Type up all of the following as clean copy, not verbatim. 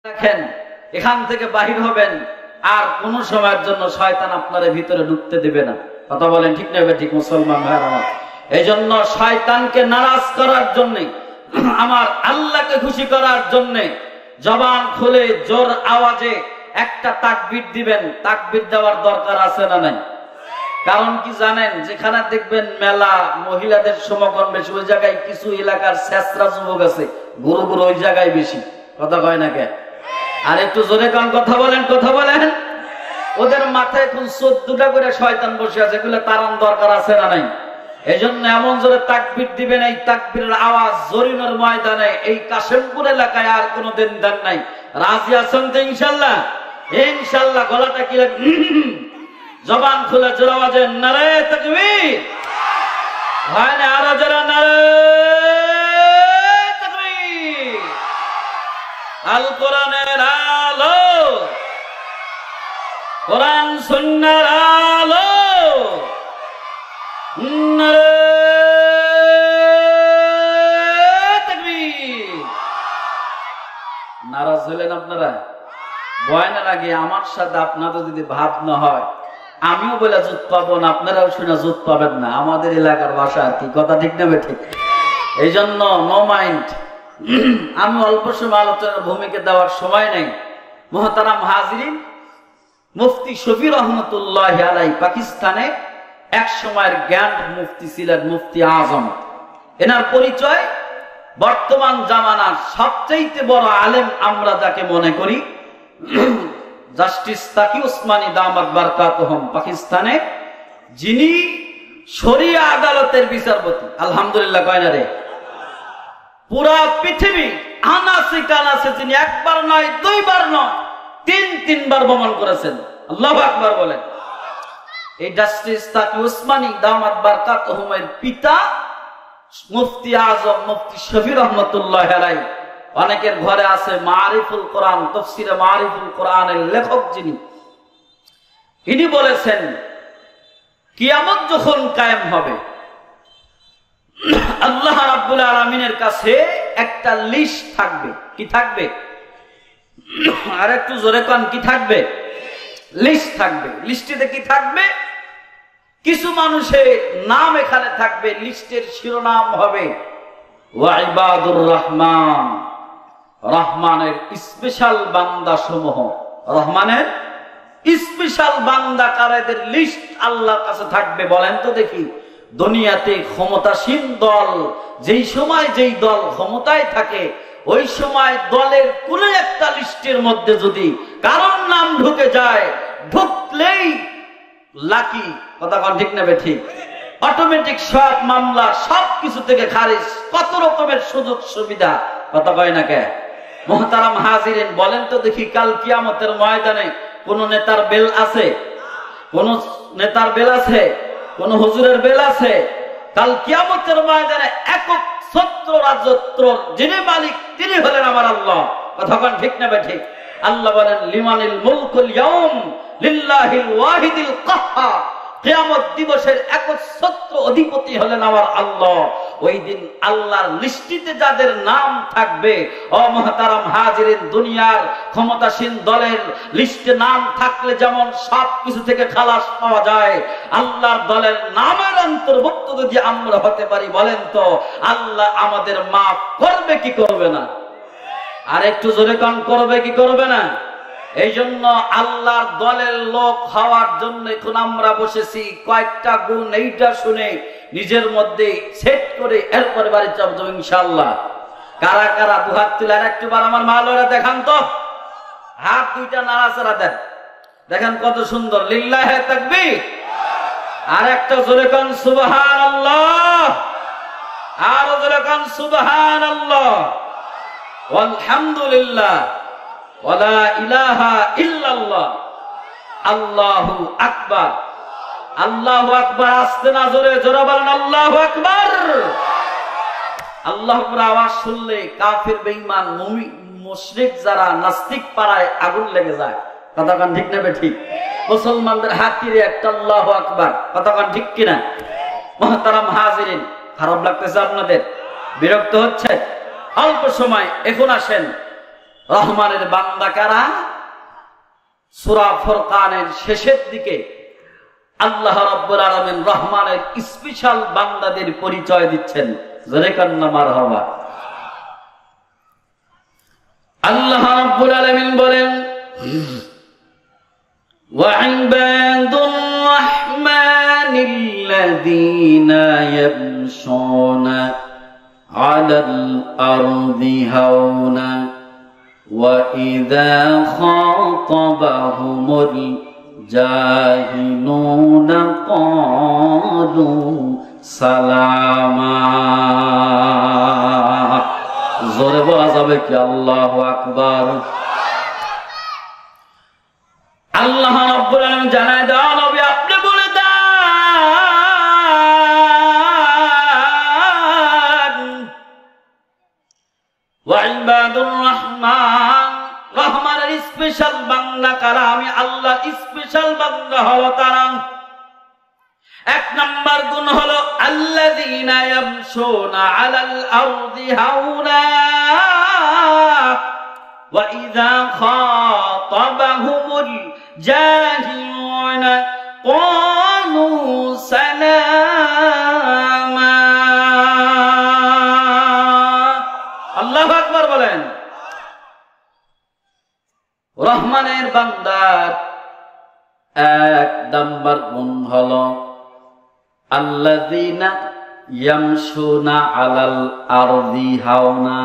রাখেন, এখান থেকে বাহির হবেন, আর কোন সময়ের জন্য শয়তান আপনার ভিতরে ঢুকতে দেবে না। কথা বলেন ঠিক না ঠিক মুসলমান ভাইরা আমার? এই জন্য শয়তানকে নারাজ করার জন্য, আমার আল্লাহকে খুশি করার জন্য জবান খুলে জোর আওয়াজে একটা তাকবীর দিবেন। তাকবীর দেওয়ার দরকার আছে না নাই? কারণ কি জানেন, যেখানে দেখবেন মেলা মহিলাদের সমাগম বেশি, ওই জায়গায় কিছু এলাকার শেষরা যুবক আছে, গুরু গুরু ওই জায়গায় বেশি। কথা কয় না কে? আর একটু জোরে কান কথা বলেন, কথা বলেন। ওদের মাথায় এখন 14টা করে শয়তান বসে আছে, এগুলো তারান দরকার আছে না নাই? এই জন্য এমন জোরে তাকবীর দিবেন, এই তাকবীরের আওয়াজ জরিনের ময়দানে এই কাশেমপুর এলাকায় আর কোনো দিন দেন নাই। রাজি আছেন তো ইনশাল্লাহ? ইনশাল্লাহ। গলাটা কি জবান খুলে জোর আওয়াজে নারে তাকবীর হয় না? আরো জোরে নারে তাকবীর। আল কোরআনের আলো, কোরআন সুন্নাহর আলো, নারে তাকবীর। নারাজ হলেন আপনারা? ভয় না লাগে? আমার সাথে আপনাদের যদি ভাব না হয়, আমিও বলে জুত পাবো না, আপনারাও শুনে জুত পাবেন না। আমাদের এলাকার ভাষা আর কি, কথা ঠিক না ঠিক? এই জন্য নো মাইন্ড। আমি অল্প সময় আলোচনার ভূমিকা দেওয়ার সময় নেই। মুহতারাম হাজিরিন, মুফতি শফি রহমতুল্লাহ আলাই পাকিস্তানে এক সময়ের জ্ঞান মুফতি ছিলেন, মুফতি আজম। এনার পরিচয় বর্তমান জামানার সবচেয়ে বড় আলেম আমরা যাকে মনে করি, জাস্টিস তাকি উসমানী দামাত বারকাতুহুম, পাকিস্তানে যিনি শরিয়া আদালতের বিচারপতি। আলহামদুলিল্লাহ কয় না রে? পুরা পৃথিবী আনাসে কানাসে তিনি একবার নয়, দুইবার নয়, তিনবার ভ্রমণ করেছেন। আল্লাহু আকবার বলেন। এই জাস্টিস তাকি উসমানী দামাত বারকাতুহুমের পিতা মুফতি আজম মুফতি শফি রহমতুল্লাহ আলাইহি। অনেকের ঘরে আছে মারিফুল কোরআন, তাফসীরে মারিফুল কোরআনের লেখক যিনি, ইনি বলেছেন কিয়ামত যখন কায়েম হবে, আল্লাহ রাব্বুল আলামিনের কাছে একটা লিস্ট থাকবে। কি থাকবে? আর একটু জোরে কান, কি থাকবে? লিস্ট থাকবে। লিস্টিতে কি থাকবে? কিছু মানুষের নাম এখানে থাকবে। লিস্টের শিরোনাম হবে ওয়া ইবাদুর রহমান, রহমানের স্পেশাল বান্দা সমূহ। রহমানের স্পেশাল বান্দা কারাদের লিস্ট আল্লাহর কাছে থাকবে। বলেন তো দেখি, দুনিয়াতে ক্ষমতাসীন দল যেই সময় যেই দল ক্ষমতায় থাকে, ওই সময় দলের কোন একটা লিস্টের মধ্যে যদি কারোর নাম ঢুকে যায়, ঢুকলেই লাকি, কথা কন ঠিক না ঠিক? অটোমেটিক সব মামলা সব কিছু থেকে খারিজ। কত রকমের সুযোগ সুবিধা, কথা কয় না কে? মুহতারাম হাজিরিন, বলেন তো দেখি, কাল কিয়ামতের ময়দানে কোন নেতার বেল আছে? কোন নেতার বেল আছে? কোন হুজুরের বেল আছে? কাল কিয়ামতের ময়দানে একক ছত্র রাজত্ব যিনি মালিক, তিনি হলেন আমার আল্লাহ। কথা কন ঠিক না ঠিক? আল্লাহ বলেন লিমানিল মুলকুল ইয়াউম লিল্লাহিল ওয়াহিদিল কাহ্হার। কিয়ামত দিবসের একচ্ছত্র অধিপতি হলেন আমার আল্লাহ। ওই দিন আল্লাহর লিস্টিতে যাদের নাম থাকবে, ও মুহতারাম হাজিরিন, দুনিয়ার ক্ষমতাসীন দলের লিস্টে নাম থাকলে যেমন সব কিছু থেকে খালাস পাওয়া যায়, আল্লাহর দলের নামের অন্তর্ভুক্ত যদি আমরা হতে পারি, বলেন তো আল্লাহ আমাদের মাফ করবে কি করবে না? আর একটু জোরে কান, করবে কি করবে না? এই জন্য আল্লাহর দলের লোক হওয়ার জন্য এখন আমরা বসেছি। কয়েকটা গুণ এইটা শুনে নিজের মধ্যে সেট করে এরপরে বাড়ি যাবো ইনশাআল্লাহ। কারা কারা দুহাত তুলে আর একটুবার আমার মালরা দেখান তো, হাত দুইটা নাড়াচাড়া দেন, দেখেন কত সুন্দর। লিল্লাহে তাকবীর। আর একটা জোরে কান সুবহানাল্লাহ, আর জোরে কান সুবহানাল্লাহ, আলহামদুলিল্লাহ, ওয়ালা ইলাহা ইল্লাল্লাহ, আল্লাহু আকবার। আল্লাহু আকবার। আসতে না, জোরে জোরে বলেন আল্লাহু আকবার। আল্লাহু আকবার আওয়াজ শুনলে কাফির, বেঈমান, মুশরিক যারা নাস্তিক পাড়ায় আগুন লেগে যায়। কথা কান ঠিক না ঠিক? মুসলমানদের হাতিরে একটা আল্লাহু আকবার। কথা কান ঠিক কিনা? মুহতারাম হাজিরিন, খারাপ লাগতেছে আপনাদের? বিরক্ত হচ্ছে? অল্প সময় এখন আসেন রহমানের বান্দা কারা? সূরা ফুরকানের শেষের দিকে আল্লাহ রাব্বুল আলামিন রহমানের স্পেশাল বান্দাদের পরিচয় দিচ্ছেন। জোরে কান্না মারহাবা। আল্লাহ রাব্বুল আলামিন বলেন, ওয়াইবাদুর রাহমানিল্লাযীনা ইয়ামশুনা আলাল আরদি হাওনা ওয়া ইযা খাতাবাহুমুল জাহিলুনা ক্বালু সালামা। জোরে বলা যাবে কি আল্লাহু আকবার? আল্লাহ রাব্বুল আলামিন জানায় দেওয়া নবী আপনি বলে দেন, ওয়া ইবাদুর রহমান, রহমানের স্পেশাল বান্দা কারা? আমি আল্লাহ স্পেশাল বান্দা হলো তারা। এক নাম্বার গুণ হলো আল্লাযীনা ইয়ামশুনা আলাল আরদি হাওনা ওয়া ইযা খাতাবাহুমুল জাহিলুনা ক্বালু সালামা। আল্লাহু আকবার বলেন। রহমানের বান্দার এক নাম্বার গুণ হলো আল্লাযীনা ইয়ামশুনা আলাল আরদি হাওনা,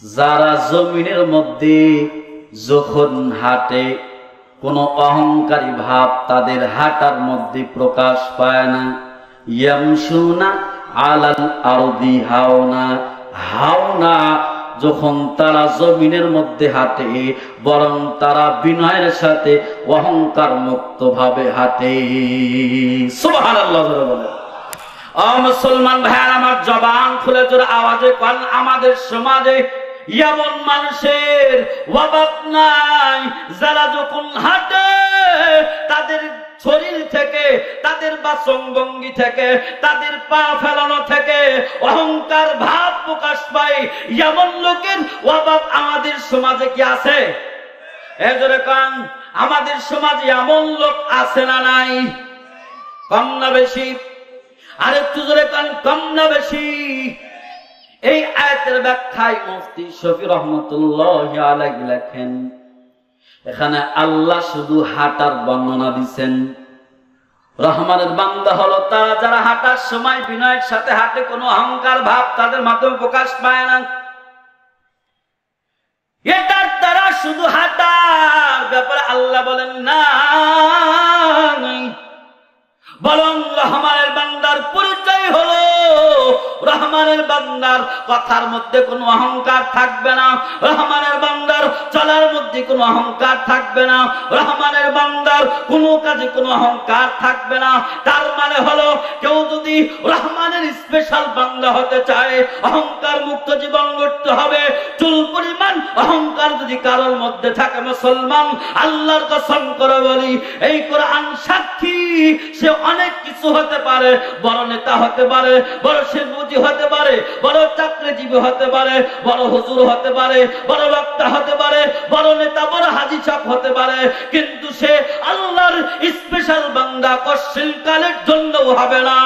যারা জমিনের মধ্যে যখন হাঁটে কোনো অহংকারী ভাব তাদের হাঁটার মধ্যে প্রকাশ পায় না। ইয়ামশুনা আলাল আরদি হাওনা, হাওনা যখন তারা জমিনের মধ্যে হাঁটে বরং তারা বিনয়ের সাথে অহংকার মুক্ত ভাবে হাঁটে। সুবহানাল্লাহ বলে। ও মুসলমান ভাইরা আমার, জবান খুলে জোরে আওয়াজে কোন আমাদের সমাজে এমন মানুষের অভাব নাই যারা যখন হাঁটে তাদের শরীর থেকে, তাদের বাচনভঙ্গি থেকে, তাদের পা ফেলানো থেকে অহংকার ভাব প্রকাশ পায়। এমন লোকের অভাব আমাদের সমাজে কি আছে? এজরে কান আমাদের সমাজে এমন লোক আছে না নাই? কম না বেশি? আরেকটু জোরে কান, কম না বেশি? এই আয়াতের ব্যাখ্যায় মুফতি শফি রহমাতুল্লাহি আলাইহি লেখেন, এখানে আল্লাহ শুধু হাঁটার বর্ণনা দিচ্ছেন। রহমানের বান্দা হলো তারা যারা হাঁটার সময় বিনয়ের সাথে হাঁটে, কোনো অহংকার ভাব তাদের মাধ্যমে প্রকাশ পায় না। এটার তারা শুধু হাঁটার ব্যাপারে আল্লাহ বলেন না, বরং রহমানের বান্দার পরিচয় হলো রহমানের বান্দার কথার মধ্যে কোনো অহংকার থাকবে না, রহমানের বান্দার চলার মধ্যে কোনো অহংকার থাকবে না, রহমানের বান্দার কোনো কাজে কোনো অহংকার থাকবে না। তার মানে হলো কেউ যদি রহমানের স্পেশাল বান্দা হতে চায় অহংকার মুক্ত জীবন গড়তে হবে। চুল পরিমাণ অহংকার যদি কারোর মধ্যে থাকে, মুসলমান আল্লাহর কসম করে বলি, এই কোরআন সাক্ষী, সে অনেক কিছু হতে পারে, বড় নেতা হতে পারে, বড় শিল্পপতি হতে পারে, বড় চাকরিজীবী হতে পারে, বড় হুজুর হতে পারে, বড় বক্তা হতে পারে, বড় নেতা, বড় হাজী সাহেব হতে পারে, কিন্তু সে আল্লাহর স্পেশাল বান্দা কশিল কালের জন্যও হবে না।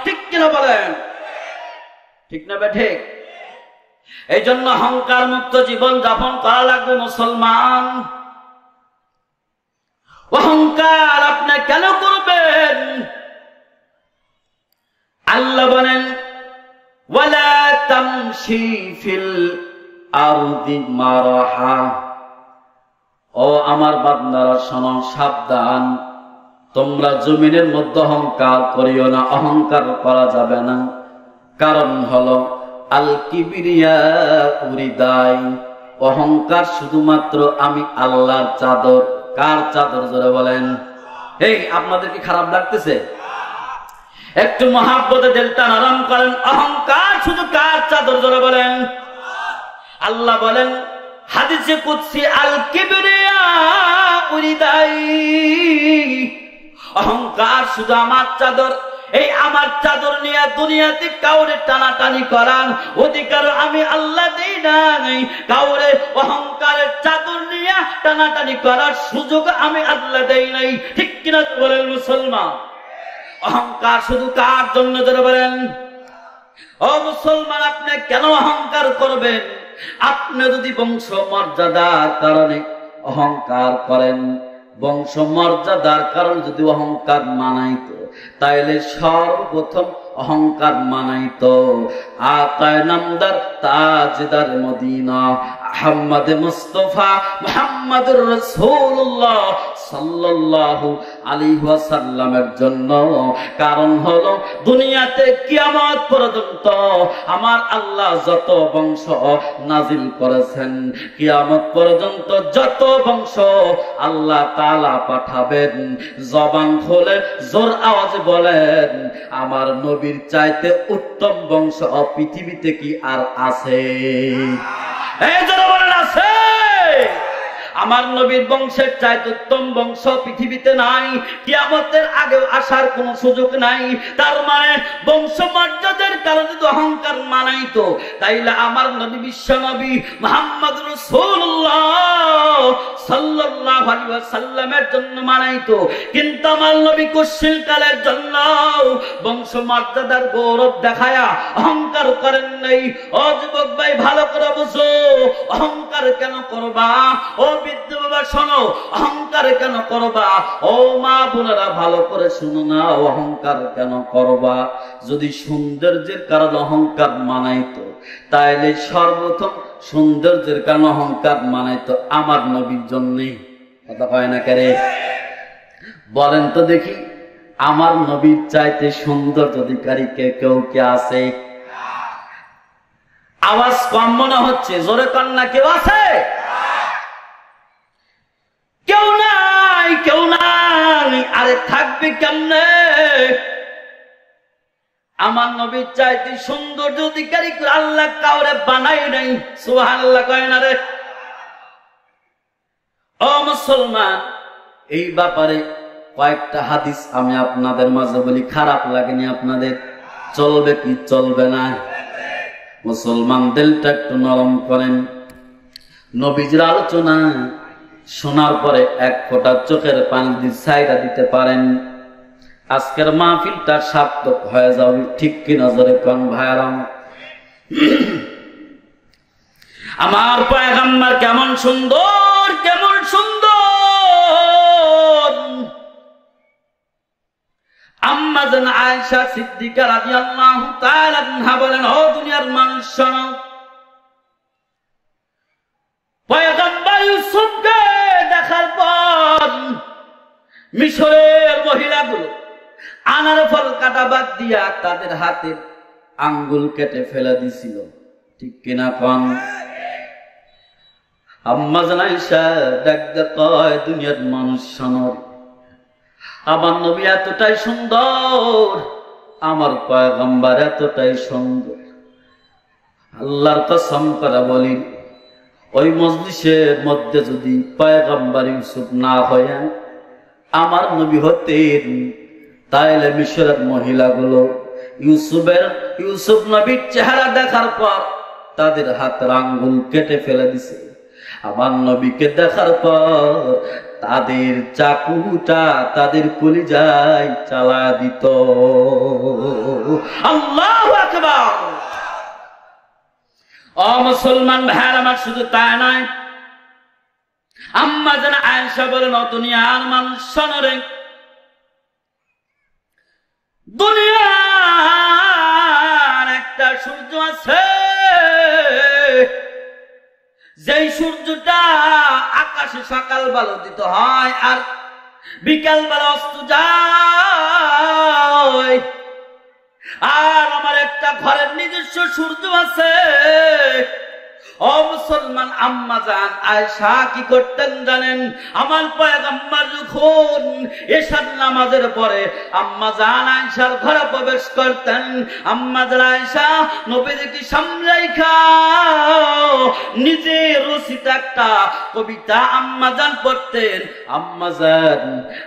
ঠিক কিনা বলেন? ঠিক না ঠিক? এই জন্য অহংকার মুক্ত জীবন যাপন করা লাগবে মুসলমান। অহংকার আপনি কেন করবেন? আল্লাহ বলেন, ওয়ালা তামশি ফিল আরদি মারহা। ও আমার বান্দারা শোনো, সাবধান, তোমরা জমিনের মধ্যে অহংকার করিও না। অহংকার করা যাবে না, কারণ হলো আল কিবরিয়া উরিদাই, অহংকার শুধুমাত্র আমি আল্লাহর চাদর। কার চাদর? জোরে বলেন। এই আপনাদের কি খারাপ লাগতেছে? একটু মহাব্বতে দিলটা নরম করেন। অহংকার শুধু কার চাদর? জোরে বলেন। আল্লাহ বলেন হাদিসে কুদসি, আল কিবরিয়া উরিদাই, অহংকার শুধু আমার চাদর। এই আমার চাদর নিয়ে দুনিয়াতে কাউরে টানাটানি করার অধিকার আমি আল্লাহ দেই নাই, কাউরে অহংকারের চাদর নিয়ে টানাটানি করার সুযোগ আমি আল্লাহ দেই নাই। ঠিক কিনা বলেন মুসলমান? অহংকার শুধু কার জন্য যারা বলেন? ও মুসলমান, আপনি কেন অহংকার করবেন? আপনি যদি বংশ মর্যাদার কারণে অহংকার করেন, বংশ মর্যাদার কারণে যদি অহংকার মানাইতো, তাইলে সর্বপ্রথম অহংকার মানাইতো আকায়ে নামদার তাজদার মদিনা আহমদ মুস্তাফা মুহাম্মদুর রাসূলুল্লাহ সাল্লাল্লাহু আলাইহি ওয়াসাল্লামের জন্য। কারণ হলো দুনিয়াতে কিয়ামত পর্যন্ত আমার আল্লাহ যত বংশ নাজিল করেছেন, কিয়ামত পর্যন্ত যত বংশ আল্লাহ তাআলা পাঠাবেন, জবান খুলে জোর আওয়াজে বলেন, আমার নবীর চাইতে উত্তম বংশ পৃথিবীতে কি আর আছে? এই জোরে বলেন, আছে? আমার নবীর বংশের চাইতে উত্তম বংশ পৃথিবীতে নাই, কিয়ামতের আগেও আসার কোন সুযোগ নাই। তার মানে বংশ মর্যাদার কারণে যদি অহংকার মানাইতো, তাইলে আমার নবী বিশ্ব নবী মুহাম্মদ রাসূলুল্লাহ সাল্লাল্লাহু আলাইহি ওয়াসাল্লামের জন্য মানাইতো। কিন্তু আমার নবী কুশল কালের জন্য বংশ মর্যাদার গৌরব দেখায়া অহংকার করেন নাই। ও যুবক ভাই, ভালো করে বুঝো, অহংকার কেন করবা? ও বৃদ্ধ বাবা শোনো, অহংকার কেন করবা? ও মা বোনেরা ভালো করে শুনো না, অহংকার কেন করবা? যদি সৌন্দর্যের কারণে অহংকার মানাইতো, তাইলে সর্বপ্রথম সৌন্দর্যের কারণে অহংকার মানাইতো আমার নবীর জন্যে। কথা কয় না কেরে? বলেন তো দেখি, আমার নবীর চাইতে সৌন্দর্য অধিকারী কেউ কে আছে? আওয়াজ কম মনে হচ্ছে, জোরে কন্যা কেউ আছে? কেউ নাই, কেউ নাই। আরে থাকবে কেমনে? আমার নবীর চাইতে সৌন্দর্য অধিকারী আল্লাহ কাউরে বানাই নাই। সুবহানাল্লাহ কয় না রে? ও মুসলমান, এই ব্যাপারে কয়েকটা হাদিস আমি আপনাদের মাঝে বলি, খারাপ লাগেনি আপনাদের? চলবে কি চলবে না? মুসলমান দিলটা একটু নরম করেন। নবীজির আলোচনা শোনার পরে এক ফোঁটা চোখের পানি দিয়ে ছাইড়া দিতে পারেন, আজকের মাহফিলটা সার্থক হয়ে যাবে। ঠিক কি নজরে কোন ভাইরাম? আমার পয়গম্বর কেমন সুন্দর, কেমন সুন্দর! আম্মা জান আয়েশা সিদ্দিকা রাদিয়াল্লাহু তাআলা আনহা বলেন, ও দুনিয়ার মানুষ শোনো, পয়গম্বর ইউসুফকে দেখার পর মিশরের মহিলাগুলো আনার ফল কাটা বাদ দিয়া তাদের হাতের আঙ্গুল কেটে ফেলে দিছিল। ঠিক কিনা কোন? আম্মা জান আয়েশা ডাকতে কয়, দুনিয়ার মানুষ শোনো, আমার নবী এতটাই সুন্দর, আমার পয়গম্বর এতটাই সুন্দর, আল্লাহর কসম করে বলি, ওই মজলিসের মধ্যে যদি পয়গম্বর ইউসুফ না হয় আমার নবী হতেন, তাইলে মিশরের মহিলাগুলো ইউসুফ নবীর চেহারা দেখার পর তাদের হাতের আঙ্গুল কেটে ফেলে দিছে। আমার নবীকে দেখার পর তাদের চাকুটা তাদের কলিজায় চালা দিত। আল্লাহু আকবার! ও মুসলমান ভাইরা আমার, শুধু তাই নয়, আম্মা জান আয়েশা বলেন, ও দুনিয়ার মানুষ শোনো রে, দুনিয়ার একটা সূর্য আছে, যেই সূর্যটা আকাশে সকালবেলা উদিত হয় আর বিকালবেলা অস্ত যায়। আর আমার একটা ঘরের নিজস্ব সূর্য আছে, ও মুসলমান, আম্মা জান আয়েশা কি করতেন জানেন? আমার পয়গম্বর যখন এশার নামাজের পরে আম্মা জান আয়েশার ঘরে প্রবেশ করতেন, আম্মা জান আয়েশা নবীজিকে সামলাইখা নিজে রচিত একটা কবিতা আম্মা জান পড়তেন। আম্মা জান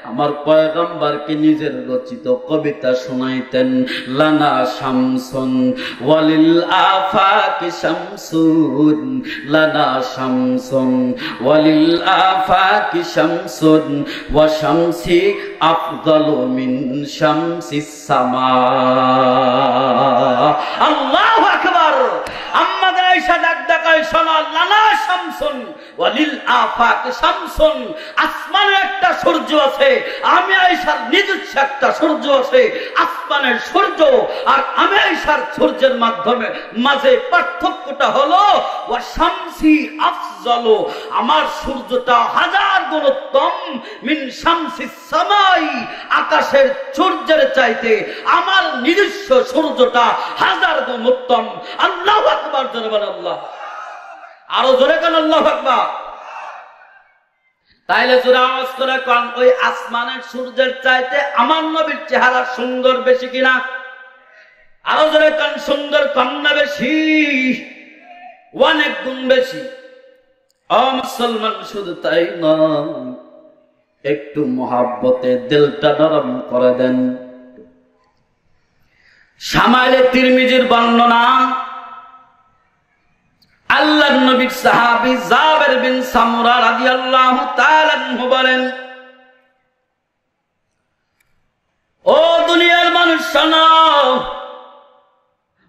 আমার পয়গম্বরকে নিজের রচিত কবিতা শোনাইতেন। লানা শামসুন ওয়ালিল আফাকি শামসুন, লানা শামসুন ওয়ালিল আফাকি শামসুন ওয়া শামসি আফদালু মিন শামসিস সামা। আল্লাহু আকবার। আম্মা আয়েশা ডাক ডাকায় শোনা, লানা শামসুন ওয়ালিল আফাকি শামসুন, আসমানে একটা সূর্য আছে, আমি আয়েশার নিজস্ব একটা সূর্য আছে। আসমানের সূর্য আর আমি আয়েশার সূর্যের মাঝে পার্থক্যটা হলো ওয়া শামসি আফজালু, আমার সূর্যটা 1000 গুণ উত্তম, মিন শামসিস সামাই, আকাশের সূর্যের চাইতে আমার নিজস্ব সূর্যটা 1000 গুণ উত্তম। আল্লাহু আকবার, জোরে বলেন আল্লাহ, আরো জোরে বলেন আল্লাহু আকবার। তাইলে জোরে আওয়াজ করে কোন, ওই আসমানের সূর্যের চাইতে আমার নবীর চেহারা সুন্দর বেশি কিনা? আরো জোরে কোন, সুন্দর কম না বেশি? অনেক গুণ বেশি। ও মুসলমান, শুধু তাই নয়, একটু মহাব্বতে দিলটা নরম করে দেন। শামাইলে তিরমিজির বর্ণনা, আল্লাহর নবীর সাহাবী জাবের বিন সামুরা রাদিয়াল্লাহু তাআলা আনহু বলেন, ও দুনিয়ার মানুষ শোনো,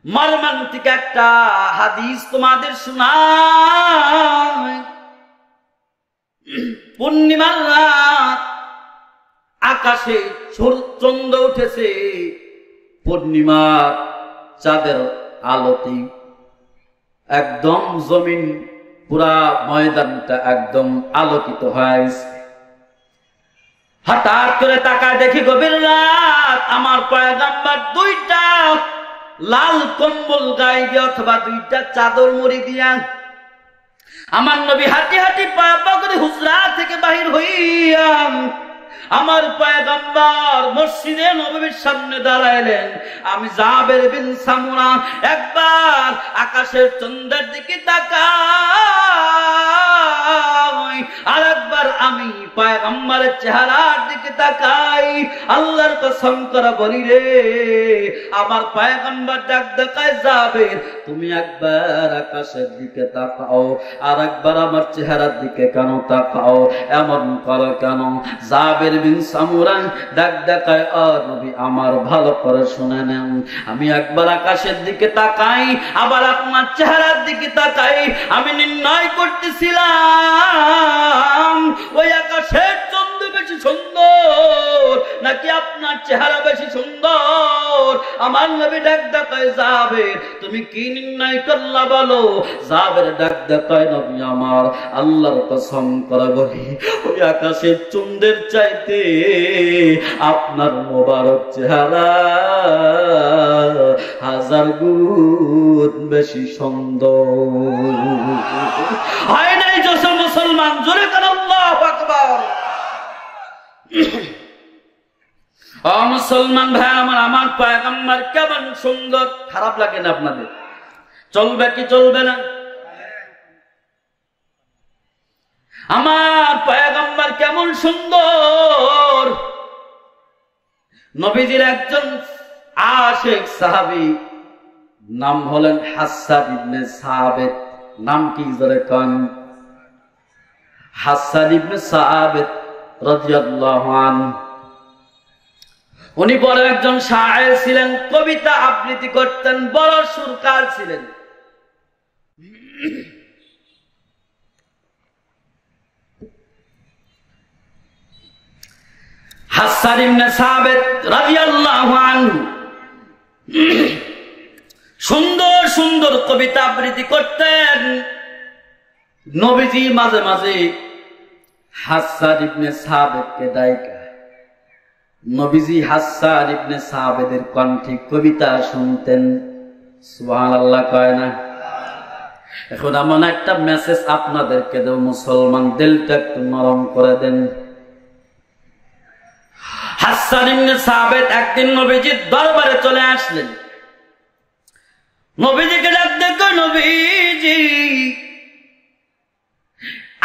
মর্মান্তিক একটা হাদিস তোমাদের শোনাই। পূর্ণিমার রাত, আকাশে চন্দ্র উঠেছে, পূর্ণিমার চাঁদের আলোতে একদম জমিন, পুরা ময়দানটা একদম আলোকিত হয়েছে। হঠাৎ করে তাকায় দেখি গভীর রাত, আমার পয়গম্বর 2টা লাল কম্বল গায়ে দিয়ে অথবা 2টা চাদর মুড়ি দিয়া আমার নবী হাঁটি হাঁটি পা পা করে হুজরা থেকে বাহির হইয়া আমার পয়গম্বর মসজিদে নববীর সামনে দাঁড়াইলেন। আমি জাবের বিন সামুরা একবার আকাশের চন্দ্রের দিকে তাকাই, আর একবার আমি পয়গম্বরের চেহারার দিকে তাকাই। আল্লাহর কসম করে বলি রে, আমার পয়গম্বর ডাক দেখায়, জাবের তুমি একবার আকাশের দিকে তাকাও, আর একবার আমার চেহারার দিকে কেন তাকাও? এমন করো কেন? জাবের বিন সামুরা ডাক দেখায়, ও নবী আমার ভালো করে শুনে নেন, আমি একবার আকাশের দিকে তাকাই, আবার আপনার চেহারার দিকে তাকাই, আমি নির্ণয় করতেছিলাম ওই আকাশের চন্দ্র বেশি সুন্দর নাকি আপনার চেহারা বেশি সুন্দর। আমার নবী ডাক দেখায়, জাবের তুমি কি নির্ণয় করলা বলো? জাবের ডাক দেখায়, নবী আমার আল্লাহর কসম করে বলি, ওই আকাশের চন্দ্রের চাইতে আপনার মোবারক চেহারা 1000 গুণ বেশি সুন্দর। হয় নাই যশো মুসলমান, জোরে কান আল্লাহু আকবার। ও মুসলমান ভাই আমার, আমার পয়গম্বর কেমন সুন্দর, খারাপ লাগে না আপনাদের? চলবে কি চলবে না? আমার পয়গম্বর কেমন সুন্দর। নবীজির একজন আশিক সাহাবী, নাম হলেন হাসান ইবনে সাবিত। নাম কি জোরে কোন? হাসান ইবনে সাবিত রাদিয়াল্লাহু আনহু। উনি বড় একজন শায়ের ছিলেন, কবিতা আবৃত্তি করতেন, বড় সুরকার ছিলেন। হাসান ইবনে সাবিত রাদিয়াল্লাহু আনহু সুন্দর সুন্দর কবিতা আবৃত্তি করতেন। নবীজি মাঝে মাঝে হাসান ইবনে সাবিতকে ডাইকা নবীজি হাসান ইবনে সাবিতের কণ্ঠে কবিতা শুনতেন। সুবহানাল্লাহ কয় না? এখন এমন একটা মেসেজ আপনাদেরকে দেব, মুসলমান দিলটা একটু নরম করে দেন। হাসান ইবনে সাবিত একদিন নবীজির দরবারে চলে আসলেন। নবীজিকে ডাক দেখো, নবীজি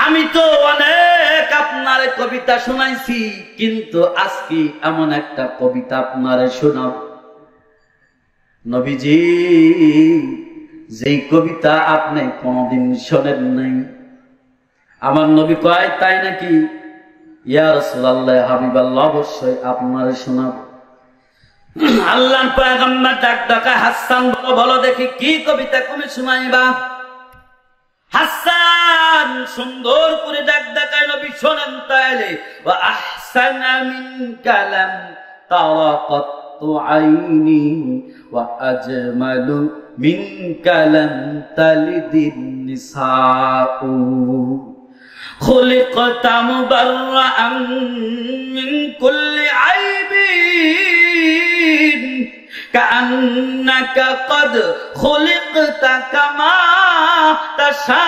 আমি তো অনেক আপনার কবিতা শোনাইছি, কিন্তু আজকে এমন একটা কবিতা আপনারে শোনাব। নবীজি যেই কবিতা আপনি কোনদিন শোনেন নাই। আমার নবী কয়, তাই নাকি? ইয়া রাসূলুল্লাহ, হাবিবাল্লাহ, অবশ্যই আপনারে শোনাব। আল্লাহর পয়গম্বর ডাক ডাকা, হাসান বলো বলো দেখি কি কবিতা তুমি শোনাইবা। হাসান সুন্দর করে ডাক ডাকায়, নবী শোনেন তাইলে। ওয়া আহসানা মিন কালাম তারাকাতু আইনি ওয়া আজমালু মিন কালাম তালিদিন নিসাউ খুলিকতা মুবাররাআন মিন কুল্লি আইবিন কাআন্নাকা কদ খুলিকতা কামা তাশা।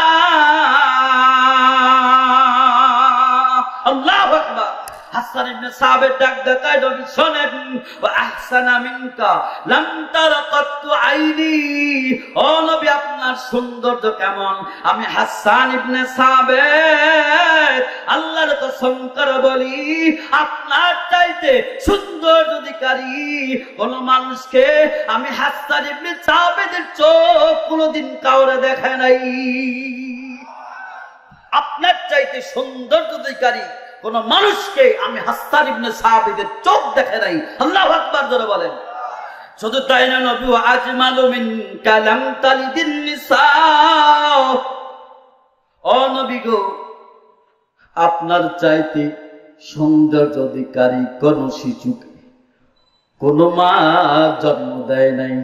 আল্লাহু আকবার। হাসান ইবনে সাবিত ডাক দেয়, নবী শোনেন। ওয়া আহসানা মিনকা লাম তারাকাতু আইনি। ও নবী, আপনার সৌন্দর্য কেমন? আমি হাসান ইবনে সাবিত আল্লাহর কসম করে বলি, আপনার চাইতে সৌন্দর্য অধিকারী কোন মানুষকে আমি হাসান ইবনে সাবিতের চোখ কোনদিন কাউরে দেখে নাই। আপনার চাইতে সৌন্দর্য অধিকারী কোন মানুষকে আমি হাসান ইবনে সাবিতের চোখ দেখে নাই। আল্লাহু আকবার জোরে বলেন। শুধু তাই না, নবী ওয়া আজমালু মিন কালাম তালিদিন নিসা। ও নবী গো, আপনার চাইতে সৌন্দর্য অধিকারী কোন শিশুকে কোন মা জন্ম দেয় নাই।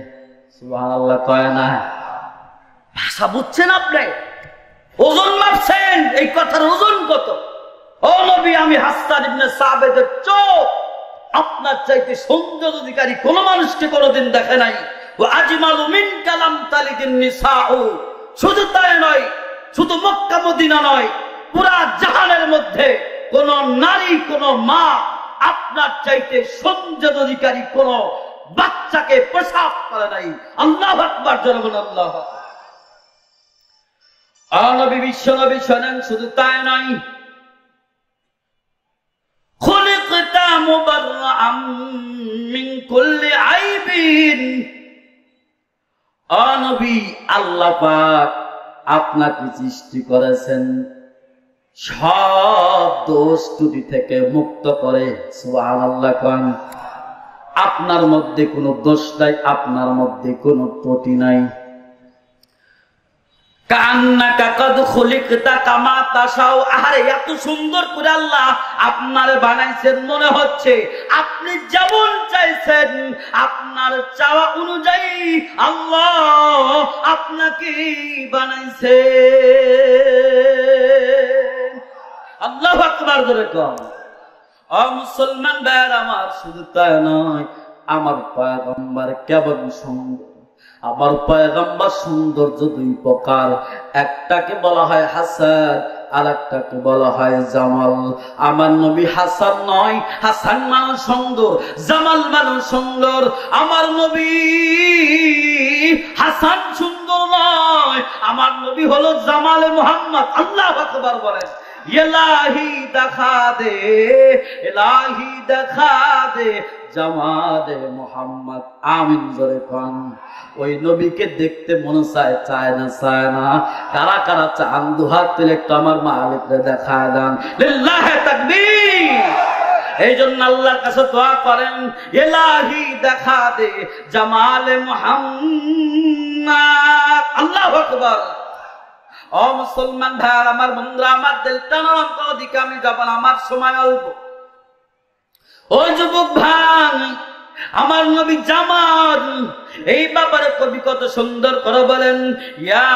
সুবহানাল্লাহ কয় না? ভাষা বুঝছেন আপনি? ওজন মাপছেন, এই কথার ওজন কত? ও নবী, আমি হাসান ইবনে সাবিতের চোখ আপনার চাইতে সৌন্দর্য অধিকারী কোন মানুষকে কোনদিন দেখে নাই। ও আজমালু মিন কালাম তালিদিন নিসাউ। শুধু তাই নয়, শুধু মক্কা মদিনা নয়, পুরা জাহানের মধ্যে কোন নারী, কোন মা আপনার চাইতে সৌন্দর্য অধিকারী কোন বাচ্চাকে প্রসাব করে নাই। আল্লাহু আকবার জোরে বলেন। আল্লাহু আকবার। নবী বিশ্ব নবী শোনেন। শুধু তাই নয়, খুলিকতা মুবাররাআন মিন কুল্লি আইবিন। ও নবী, আল্লাহ পাক আপনাকে সৃষ্টি করেছেন সব দোষ ত্রুটি থেকে মুক্ত করে। সুবহানাল্লাহ কোন? আপনার মধ্যে কোনো দোষ নাই, আপনার মধ্যে কোনো ত্রুটি নাই। কান্নাকা কদ খুলিকতা কামা তাশাউ। আরে এত সুন্দর করে আল্লাহ আপনারে বানাইছেন, মনে হচ্ছে আপনি যেমন চাইছেন আপনার চাওয়া অনুযায়ী আল্লাহ আপনাকে বানাইছে। আল্লাহু আকবার করে কম। ও মুসলমান ভাইয়ের আমার, শুধু তাই নয়, আমার পয়গম্বর কেমন সুন্দর। আমার পয়গম্বর সৌন্দর্য দুই প্রকার, একটাকে বলা হয় হাসান, আর একটাকে বলা হয় জামাল। আমার নবী হাসান নয়, হাসান মানে সুন্দর, জামাল মানে সুন্দর। আমার নবী হাসান সুন্দর নয়, আমার নবী হলো জামালে মুহাম্মদ। আল্লাহু আকবার বলেন। ইলাহি দেখা দে, ইলাহি দেখা দে জামালে মুহাম্মদ। আমিন জোরে কোন। ওই নবীকে দেখতে মনে চায়, চায় না, চায় না। কারা কারা চান দুহাত তুলে একটু আমার মালিককে দেখায় দেন। লিল্লাহি তাকবীর। এই জন্য আল্লাহর কাছে দোয়া করেন, ইলাহি দেখা দে জামালে মুহাম্মদ। আল্লাহু আকবার। ও মুসলমান ভাই আমার, বন্ধুরা আমার, দিলটা নরম করে দিকে আমি যাব না, আমার সময় অল্প। ও যুবক ভাই, আমার নবী জামাল, এই ব্যাপারে কবি কত সুন্দর করে বলেন, ইয়া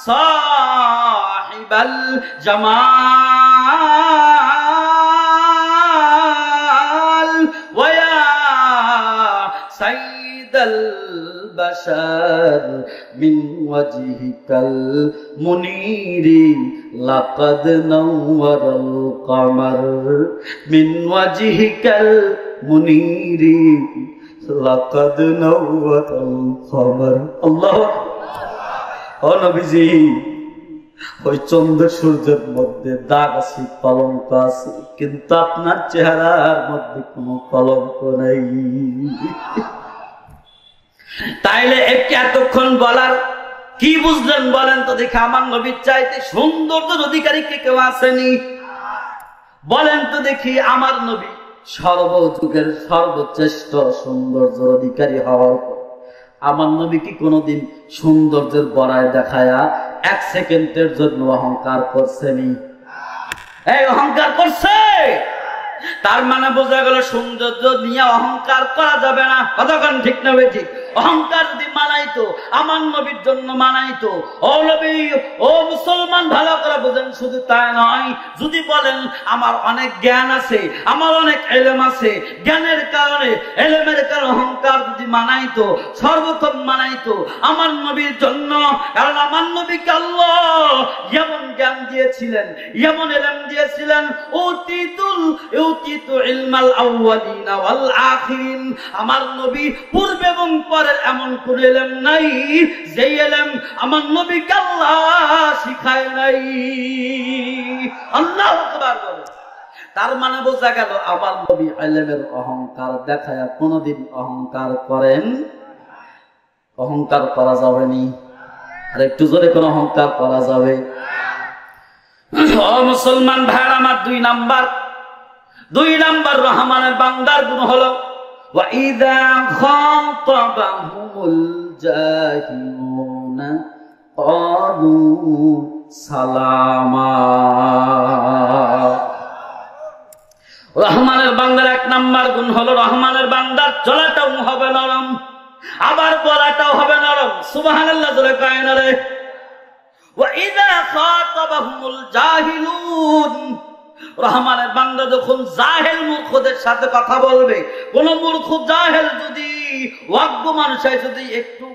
সাহিবাল জামাল ওয়া ইয়া সাইয়্যিদাল বাশার মিন ওয়াজহিকাল মুনীরি লাকাদ নাওয়ারাল কমার মিন ওয়াজহিকাল মুনীরি লাকাদ নাওয়ারাল কমার। আল্লাহু ও নবীজি, ওই চন্দ্র সূর্যের মধ্যে দাগ আছে, কলঙ্ক আছে, কিন্তু আপনার চেহারার মধ্যে কোনো কলঙ্ক নাই। তাইলে এতক্ষণ বলার কি বুঝলেন বলেন তো দেখে? আমার নবীর চাইতে সৌন্দর্যের অধিকারী কে কেউ আসেনি? বলেন তো দেখি। আমার নবী সর্বযুগের সর্বশ্রেষ্ঠ সৌন্দর্যের অধিকারী হওয়ার পর আমার নবী কি কোনোদিন সৌন্দর্যের বড়ায় দেখায়া 1 সেকেন্ডের জন্য অহংকার করছেনি? এই অহংকার করছে? তার মানে বোঝা গেল সৌন্দর্য নিয়ে অহংকার করা যাবে না। কতক্ষণ ঠিক না ঠিক? অহংকার যদি মানাইতো, আমার নবীর জন্য মানাইতো। ও নবী, ও মুসলমান, ভালো করে বোঝেন। শুধু তাই নয়, যদি বলেন আমার অনেক জ্ঞান আছে, আমার অনেক এলেম আছে, জ্ঞানের কারণে এলেমের কারণে অহংকার যদি মানাইতো, সর্বপ্রথম মানাইতো আমার নবীর জন্য। কারণ আমার নবীকে আল্লাহ এমন জ্ঞান দিয়েছিলেন, এমন এলেম দিয়েছিলেন, উতিতু ইলমাল আউয়ালিনা ওয়াল আখিরিন। আমার নবী পূর্বে এবং পরের এমন কোন এলেম নাই যে এলেম আমার নবীকে আল্লাহ শিখায় নাই। আল্লাহু আকবার বলে। তার মানে বোঝা গেল আমার নবী ইলমের অহংকার দেখায় কোনদিন অহংকার করেন? অহংকার করা যাবে নি। আর একটু জোরে কোন অহংকার করা যাবে? ও মুসলমান ভাই আমার, 2 নাম্বার রহমানের বান্দার গুণ হলো ওয়াইদা খাতাবাহুমুল জাহিলুনা ক্বালু সালামা। রহমানের বান্দার 1 নাম্বার গুণ হলো রহমানের বান্দার চলাটাও হবে নরম, আবার বলাটাও হবে নরম। সুবহানাল্লাহ জোরে কয় না রে? ওয়াইদা খাতাবাহুমুল জাহিলুন, রহমানের বান্দা যখন জাহেল মূর্খদের সাথে কথা বলবে, কোন মূর্খ জাহেল যদি ওয়াজ্ঞ মানুষের যদি একটু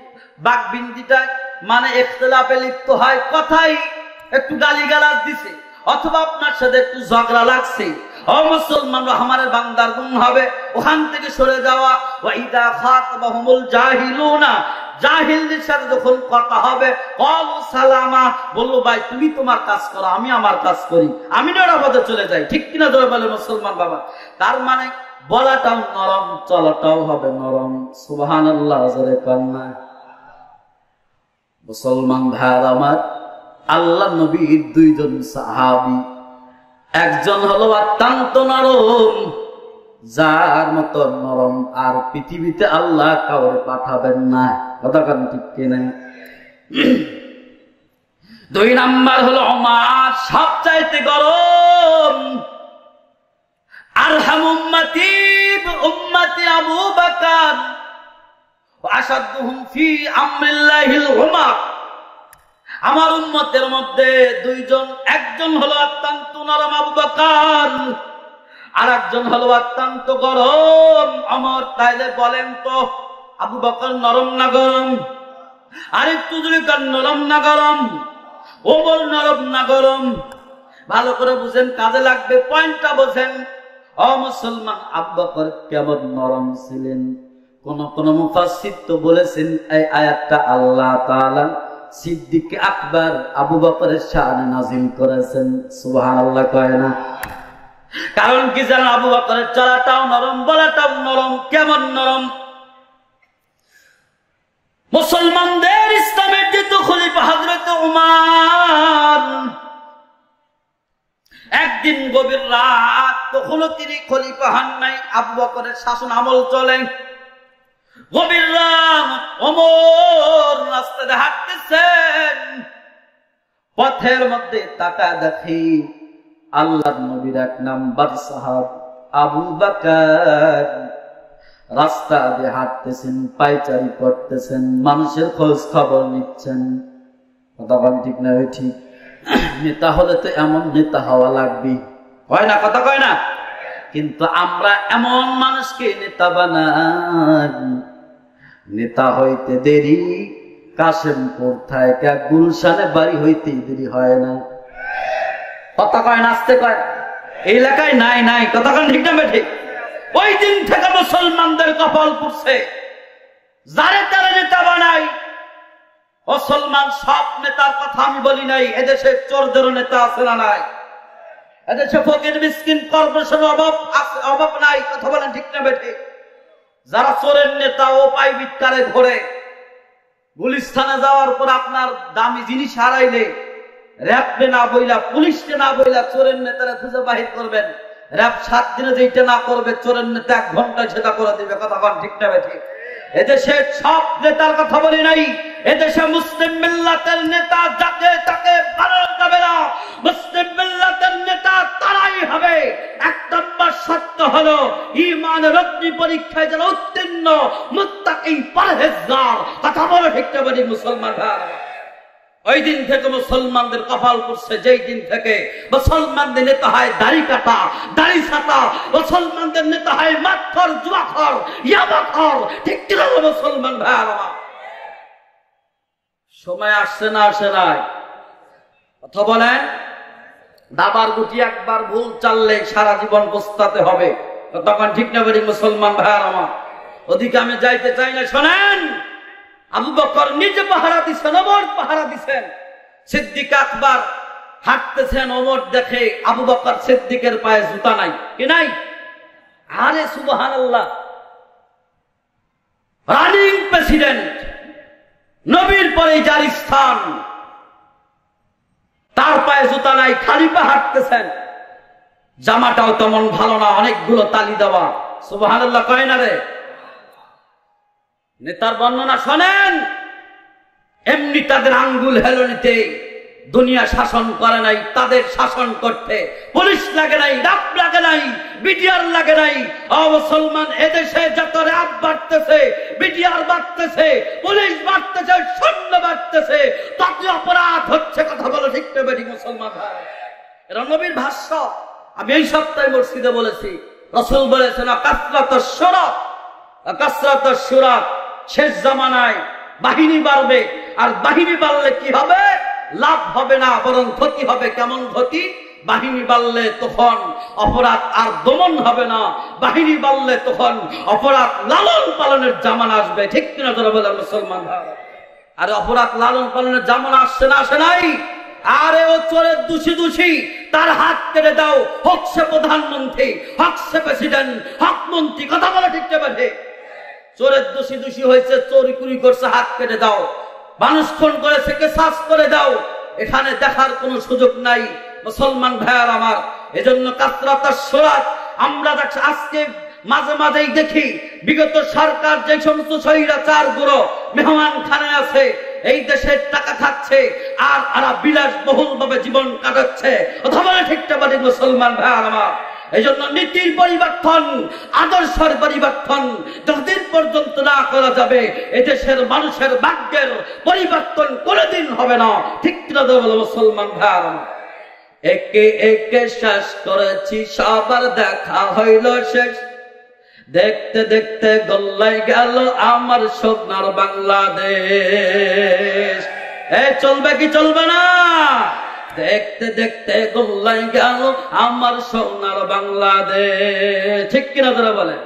বাকবিন্দিটা মানে ইখতিলাফে লিপ্ত হয়, কথাই একটু গালিগালাজ দিছে, অথবা আপনার সাথে একটু ঝগড়া লাগছে, ও মুসলমান, রহমানের বান্দার গুণ হবে ওখান থেকে সরে যাওয়া। ওয়াইদা খাতাবাহুমুল জাহিলুনা, জাহিলদের সাথে যখন কথা হবে ক্বালু সালামা, বললো ভাই তুমি তোমার কাজ করো, আমি আমার কাজ করি, আমি নিরাপদে চলে যাই। ঠিক কিনা ধরে বলে মুসলমান বাবা? তার মানে বলাটাও নরম, চলাটাও হবে নরম। সুবহানাল্লাহ জোরে কান্না। মুসলমান ভাইরা আমার, আল্লাহ নবীর 2 জন সাহাবী, একজন হলো অত্যন্ত নরম, যার মতো নরম আর পৃথিবীতে আল্লাহ কাউরে পাঠাবেন না। কথা কান ঠিক কিনা? 2 নাম্বার হলো ওমর, সবচাইতে গরম। আরহাম উম্মতি উম্মতি আবু বকর ওয়া আশাদুহুম ফি আমরিল্লাহিল উমর। আমার উম্মতের মধ্যে 2 জন, একজন হলো অত্যন্ত নরম আবু বকর, আর একজন হলো অত্যন্ত গরম ওমর। তাইলে বলেন তো আবু বকর নরম না গরম? আরেকটু যদি নরম না গরম? ওমর নরম না গরম? ভালো করে বুঝেন, কাজে লাগবে, পয়েন্টটা বোঝেন। ও মুসলমান, আবু বকর কেমন নরম ছিলেন? কোন মুফাসসির তো বলেছেন এই আয়াতটা আল্লাহ তাআলা সিদ্দিক আকবর আবু বকরের শানে নাযিল করেছেন। সুবহানাল্লাহ কয় না? কারণ কি জানেন? আবু বকরের চলাটাও নরম, বলাটাও নরম। কেমন নরম? মুসলমানদের ইসলামের দ্বিতীয় খলিফা হযরত উমর একদিন গভীর রাত, তখনও তিনি খলিফা হন নাই, আবু বকরের শাসন আমল চলে। গভীর রাত ওমর রাস্তায় হাঁটতেছেন, পথের মধ্যে তাকায় দেখি আল্লাহর নবীর 1 নাম্বার সাহাবী আবু বকর রাস্তা দিয়ে হাঁটতেছেন, পায়চারি করতেছেন, মানুষের খোঁজ খবর নিচ্ছেন। কথা বল ঠিক না? ঠিক। নেতা হলে তো এমন নেতা হওয়া লাগবে, হয় না? কথা কয় না? কিন্তু আমরা এমন মানুষকে নেতা বানাই, নেতা হইতে দেরি কাশেমপুর থেকে গুলশানে বাড়ি হইতে দেরি হয় না। কথা কয় না, আসতে কয়, এই এলাকায় নাই নাই, কথা কয় ঠিক না বেঠিক? ওই দিন থেকে মুসলমানদের কপাল পুড়ছে, যারে তারা নেতা বানাই। মুসলমান সব নেতার কথা আমি বলি নাই, এদেশে চোরদেরও নেতা আছে না নাই? এদেশে ফকির মিসকিন কর্পোরেশন অভাব নাই, কথা বলেন ঠিক না বেঠিক? যারা চোরের নেতা ও পাইবিৎকারে ঘোরে, গুলিস্তানে যাওয়ার পর আপনার দামি জিনিস হারাইলে র্যাবকে না বইলা, পুলিশকে না বইলা চোরের নেতারা খুঁজে বাহির করবেন। র্যাব 7 দিনে যেটা না করবে, চোরের নেতা 1 ঘন্টায় সেটা করে দিবে। কথা বলেন ঠিক না বেঠিক? এদেশে সব নেতার কথা বলি নাই, এদেশে মুসলিম মিল্লাতের নেতা যাকে তাকে বানানো যাবে না। মুসলিম মিল্লাতের নেতা তারাই হবে। 1 নম্বর শর্ত হলো ঈমানের অগ্নি পরীক্ষায় যারা উত্তীর্ণ, মুত্তাকি পরহেজগার। কথা বলো ঠিক না বেঠিক মুসলমান ভাইরা? ওই দিন থেকে মুসলমানদের কপাল পড়ছে, যেই দিন থেকে মুসলমানদের নেতা হয় দাড়ি কাটা, দাড়ি ছাটা, মুসলমানদের নেতা হয় মাতখর, জুয়াখর, ইয়াবাখর। ঠিক কিনা মুসলমান ভাইরা? সময় আসছে না আসে নাই? কথা বলেন। দাবার গুটি একবার ভুল চাললে সারা জীবন পস্তাতে হবে। তখন ঠিক না বেঠিক মুসলমান ভাইরা আমার? ওদিকে আমি যাইতে চাই না। শোনেন, আবু বকর নিজে পাহারা দিচ্ছেন, ওমর পাহারা দিচ্ছেন। সিদ্দিক আকবর হাঁটতেছেন, ওমর দেখে আবু বকর সিদ্দিকের পায়ে জুতা নাই। কি নাই? আরে সুবহানাল্লাহ, রানিং প্রেসিডেন্ট, নবীর পরে যার স্থান, তার পায়ে জুতা নাই, খালি পা হাঁটতেছেন। জামাটাও তেমন ভালো না, অনেকগুলো তালি দেওয়া। সুবহানাল্লাহ কয় না রে? নেতার বর্ণনা শোনেন। এমনি তাদের আঙ্গুল হেলনিতে দুনিয়া শাসন করে নাই, তাদের শাসন করতে পুলিশ লাগে নাই, র্যাব লাগে নাই, বিডিআর লাগে নাই। মুসলমান এদেশে যত র্যাব বাড়তেছে, বিডিআর বাড়তেছে, পুলিশ বাড়তেছে, সৈন্য বাড়তেছে, তত অপরাধ হচ্ছে। কথা বলো ঠিক না বেঠিক মুসলমান ভাই? এরা নবীর ভাষ্য। আমি এই সপ্তাহে মসজিদে বলেছি, রাসূল বলেছেন কাসরাতুশ শুরাত, কাসরাতুশ শুরাত। শেষ জামানায় বাহিনী বাড়বে, আর বাহিনী বাড়লে কি হবে? লাভ হবে না, বরং ক্ষতি হবে। কেমন ক্ষতি? বাহিনী বাড়লে তখন অপরাধ আর দমন হবে না, বাহিনী বাড়লে তখন অপরাধ লালন পালনের জামানা আসবে। ঠিক কিনা তোরা বলেন মুসলমান ভাই? আরে অপরাধ লালন পালনের জামানা আসছে না আসে নাই? আরে ও চোরের দোষী, তার হাত কেটে দাও, হোক সে প্রধানমন্ত্রী, হোক সে প্রেসিডেন্ট, হোক মন্ত্রী। কথা বলে ঠিক না বেঠিক? চোরের দোষী হয়েছে, চোরি কুরি করছে, হাত কেটে দাও। মানুষ খুন করেছে, কেসাস করে দাও। এখানে দেখার কোনো সুযোগ নাই মুসলমান ভাইয়ার আমার। এজন্য কাসরাতুশ শুরাত আমরা আজকে মাঝে মাঝেই দেখি, বিগত সরকার যে সমস্ত স্বৈরাচার গুলো মেহমান খানে আছে, এই দেশের টাকা খাচ্ছে, আর আরা বিলাস বহুল ভাবে জীবন কাটাচ্ছে। অথবা ঠিকটা বাড়ি মুসলমান ভাইয়ার আমার। এই জন্য নীতির পরিবর্তন, আদর্শের পরিবর্তন যতদিন পর্যন্ত না করা যাবে, এদেশের মানুষের ভাগ্যের পরিবর্তন কোনদিন হবে না। ঠিক কিনা বলো মুসলমান ভাই? একে একে শেষ করেছি, সবার দেখা হইল শেষ। দেখতে দেখতে গল্লাই গেল আমার সোনার বাংলাদেশ। চলবে কি চলবে না? দেখতে দেখতে গল্লাই গেল আমার সোনার বাংলাদেশ। ঠিক কিনা তোরা বলে?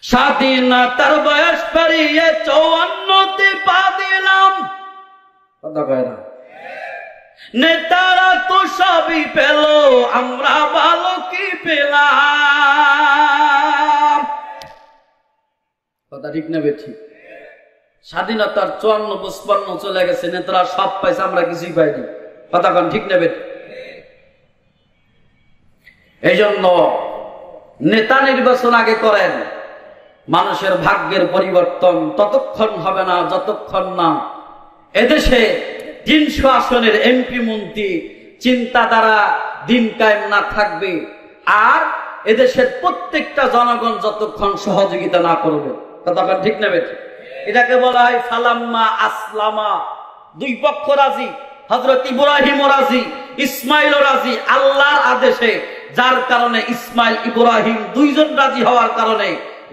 স্বাধীনতার বয়স পেরিয়ে 54তে পা দিলাম। কথা কয় না? নেতারা তো সবই পেল, আমরা ভালো কি পেলাম? কথা ঠিক না বেঠিক? স্বাধীনতার 54-55 চলে গেছে, নেতারা সব পাইছে, আমরা কিছুই পাইনি। কথা কন ঠিক না বেঠিক? এই জন্য নেতা নির্বাচন আগে করেন, মানুষের ভাগ্যের পরিবর্তন ততক্ষণ হবে না যতক্ষণ না এদেশে 300 আসনের এমপি মন্ত্রী চিন্তা দ্বারা দিন কায়েম না থাকবে, আর এদেশের প্রত্যেকটা জনগণ যতক্ষণ সহযোগিতা না করবে। ততক্ষণ ঠিক না বেঠিক? এটাকে বলা হয় সালাম্মা আসলামা। দুই পক্ষ রাজি, হযরত ইব্রাহিম রাজি, ইসমাইল রাজি, আল্লাহর আদেশে, যার কারণে ইসমাইল ইব্রাহিম দুইজন রাজি হওয়ার কারণে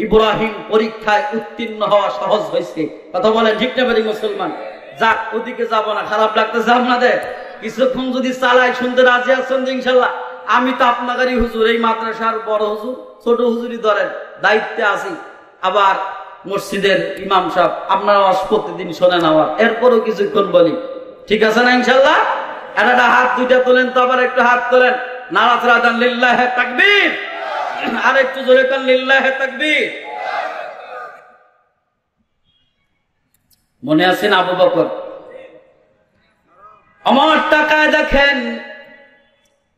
ইব্রাহিম পরীক্ষায় উত্তীর্ণ হওয়া সহজ হয়েছে। কথা বলেন ঠিক না বেরিং মুসলমান? যাক, ওদিকে যাবো না, খারাপ লাগতেছে আপনাদের? কিছুক্ষণ যদি চালাই শুনতে রাজি আছেন ইনশাল্লাহ? আমি তো আপনাদেরই হুজুর, এই মাদ্রাসার বড় হুজুর, ছোট হুজুরই ধরেন, দায়িত্বে আছি। আবার মসজিদের ইমাম সাহেব, আপনারা প্রতিদিন শোনেন, আবার এরপরও কিছুক্ষণ বলি, ঠিক আছে না ইনশাল্লাহ? একটা হাত দুইটা তোলেন তো, আবার একটু হাত তোলেন, নারায়ণ দেন, লিল্লাহে তাকবীর। আর একটু জোরে করেন, লিল্লাহে তাকবীর। মনে আছেন আবু বকর? আমার টাকায় দেখেন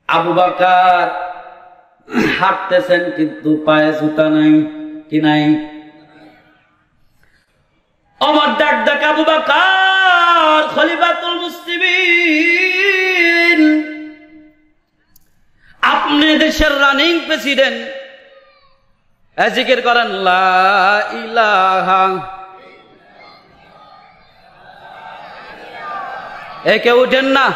আবু বকর হাঁটতেছেন কিন্তু পায়ে জুতা নাই, কি নাই? আমার ডাক ডাক আবু বকর খলিফাতুল মুসলিমিন, আপনি দেশের রানিং প্রেসিডেন্ট, জিকির করেন লা ইলাহা। একে উঠেন না?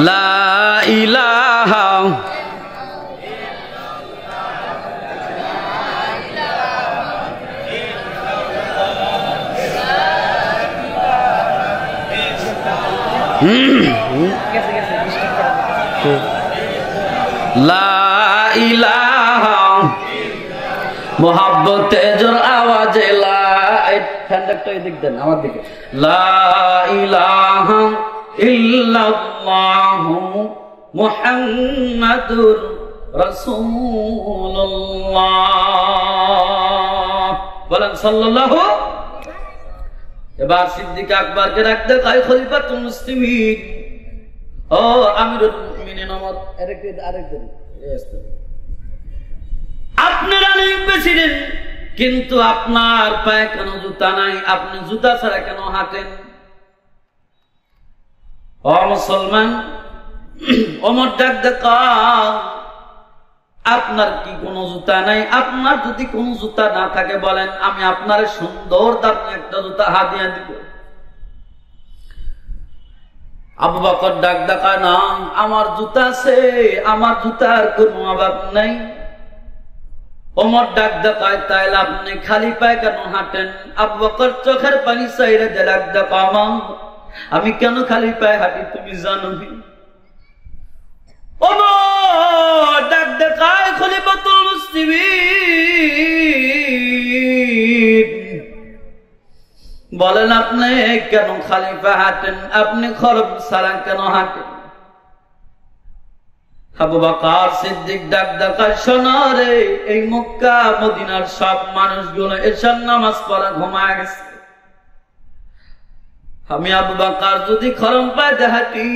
লা ইলাহা লা ইলাহা মোহাব্বতে জোর আওয়াজে লা, ফ্যানটা এদিক দেন আমার দিকে, লা ইলাহা ইল্লাল্লাহু মুহাম্মাদুর রাসূলুল্লাহ, বলেন সাল্লাল্লাহু। এবার সিদ্দিক আকবরকে রাখতে কয় খলিফাতুল মুসলিমিন, ও আমিরুল মুমিনিন, আরেকদিন আপনার অনেক প্রেসিডেন্ট, কিন্তু আপনার পায়ে কেন জুতা নাই? আপনি জুতা ছাড়া কেন হাঁটেন? ও মুসলমান, ওমর ডাক দেখা, আপনার কি কোনো জুতা নাই? আপনার যদি কোনো জুতা না থাকে বলেন, আমি আপনার সুন্দর দামি একটা জুতা হাদিয়া দিব। আবু বকর ডাক দেখা, না আমার জুতা আছে, আমার জুতার কোনো অভাব নাই। ওমর ডাক দেখায়, তাইলে আপনি খালি পায়ে কেন হাঁটেন? আবু বকর চোখের পানি চাইরে ডাক দেখা, আমি কেন খালি পায়ে হাঁটি তুমি জানো? ওমর ডাক দেখায় খলিফাতুল মুসলিমিন, বলেন আপনি কেন খালি পায়ে হাঁটেন? আপনি খরম ছাড়া কেন হাঁটেন? আবু বকর সিদ্দিক ডাক দেখায়, শোনো রে, এই মক্কা মদিনার সব মানুষগুলো এশার নামাজ পড়া ঘুমায় গেছে। আমি আবু বকর যদি খরম পায়ে হাঁটি,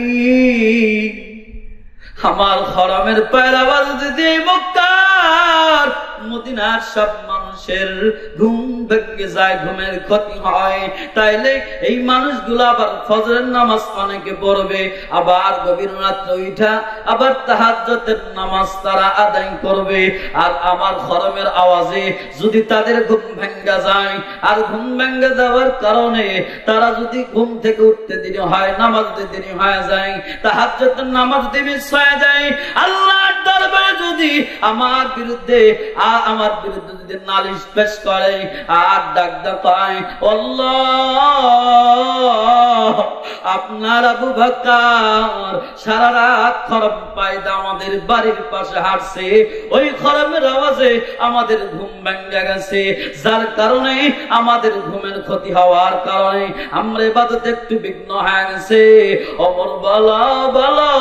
আমার খরমের পায়ের আওয়াজ যদি মক্কার মদিনার সব মানুষের ঘুম ভেঙে যায়, ঘুমের ক্ষতি হয়, তাইলে এই মানুষগুলো আবার ফজরের নামাজ অনেকে পড়বে, আবার গভীর রাত্রে উঠা আবার তাহাজ্জুদের নামাজ তারা আদায় করবে। আর আমার খরমের আওয়াজে যদি তাদের ঘুম ভেঙে যায়, আর ঘুম ভেঙে যাওয়ার কারণে তারা যদি ঘুম থেকে উঠতে দেরি হয়, নামাজ দেরি হয়ে যায়, তাহাজ্জুদের নামাজ যদি মিস হয়ে যায়, আল্লাহর দরবারে যদি আমার বিরুদ্ধে যদি নালিশ পেশ করে আর ডাক দেখায়, আল্লাহ আপনার আবু বকর সারা রাত খরম পায়দা আমাদের বাড়ির পাশে হাঁটছে, ওই খরমের আওয়াজে আমাদের ঘুম ভেঙে গেছে, যার কারণে আমাদের ঘুমের ক্ষতি হওয়ার কারণে আমরা ইবাদতে একটু বিঘ্ন হয়ে গেছে। ওমর বলো বলো,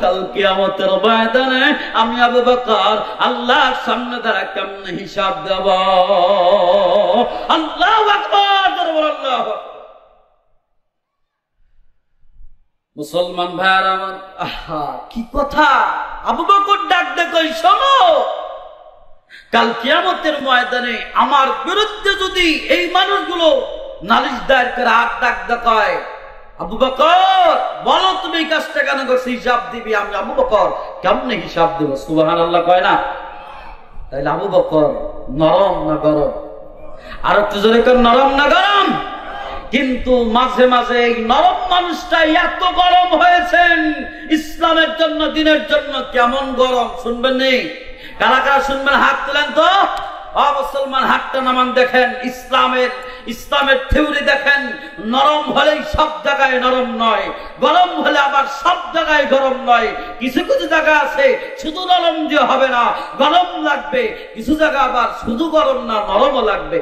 কাল কিয়ামতের ময়দানে আমি আবু বকর আল্লাহর সামনে দ্বারা কেমন হিসাব দেব? আল্লাহু আকবার, আল্লাহু আকবার। মুসলমান ভাইয়ার আমার, আহা কি কথা! আবু বকর ডাক দেখো, শোনো, কাল কিয়ামতের ময়দানে আমার বিরুদ্ধে যদি এই মানুষগুলো নালিশ দায়ের করে আর ডাক দেখায়, আবু বকর বলো তুমি এই কাজটা কেন করছো, হিসাব দিবি। আমি আবু বকর কেমনে হিসাব দেবো? সুবহানাল্লাহ কয় না? তাইলে আবু বকর নরম না গরম? আর একটু জোরে কর, নরম না গরম? কিন্তু মাঝে মাঝে এই নরম মানুষটা এত গরম হয়েছেন ইসলামের জন্য, দিনের জন্য। কেমন গরম শুনবেন? নেই কারা কারা শুনবেন? হাত তোলেন তো। মুসলমান হাতটা নামান। দেখেন ইসলামের থিওরি দেখেন, নরম হলেই সব জায়গায় নরম নয়, গরম হলে আবার সব জায়গায় গরম নয়। কিছু কিছু জায়গা আছে শুধু নরম দিয়ে হবে না, গরম লাগবে। কিছু জায়গা আবার শুধু গরম না, নরমও লাগবে।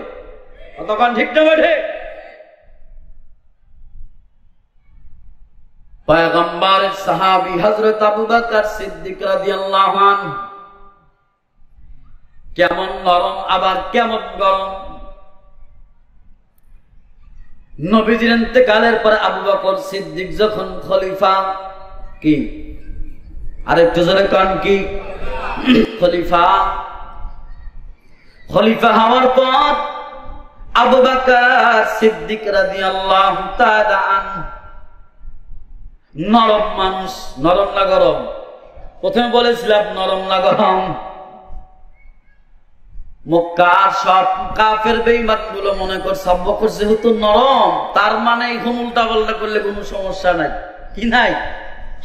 তখন ঠিক না বেঠে? পয়গম্বরের সাহাবী হযরত আবু বকর সিদ্দিক রাদিয়াল্লাহু আনহু কেমন নরম আবার কেমন গরম। নবীজির ইন্তেকালের পর আবু বকর সিদ্দিক যখন খলিফা, কি আরেকটু জোরে কোন, কি খলিফা হওয়ার পর আবু বকর সিদ্দিক রাদিয়াল্লাহু তাআলা আনহু নরম মানুষ। নরম না গরম? প্রথমে বলেছিলাম নরম না গরম। মক্কার সব কাফের বেঈমান গুলো মনে করছে আবু বকর যেহেতু নরম, তার মানে এখন উল্টা পাল্টা করলে কোনো সমস্যা নাই। কি নাই?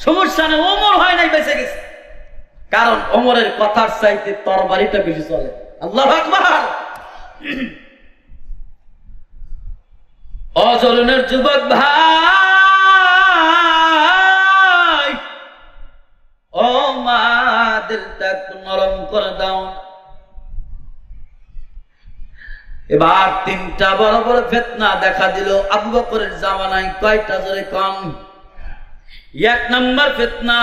সমস্যা নেই। ওমর হয় নাই, বেঁচে গেছে। কারণ ওমরের কথার চাইতে তরবারিটা বেশি চলে। আল্লাহু আকবার। অজরনের যুবক ভাই, ও মা, দিলটা একটু নরম করে দাও। এবার তিনটা বড় বড় ফিতনা দেখা দিল আবু বকরের জামানায়। কয়টা জোরে কম? এক নম্বর ফিতনা,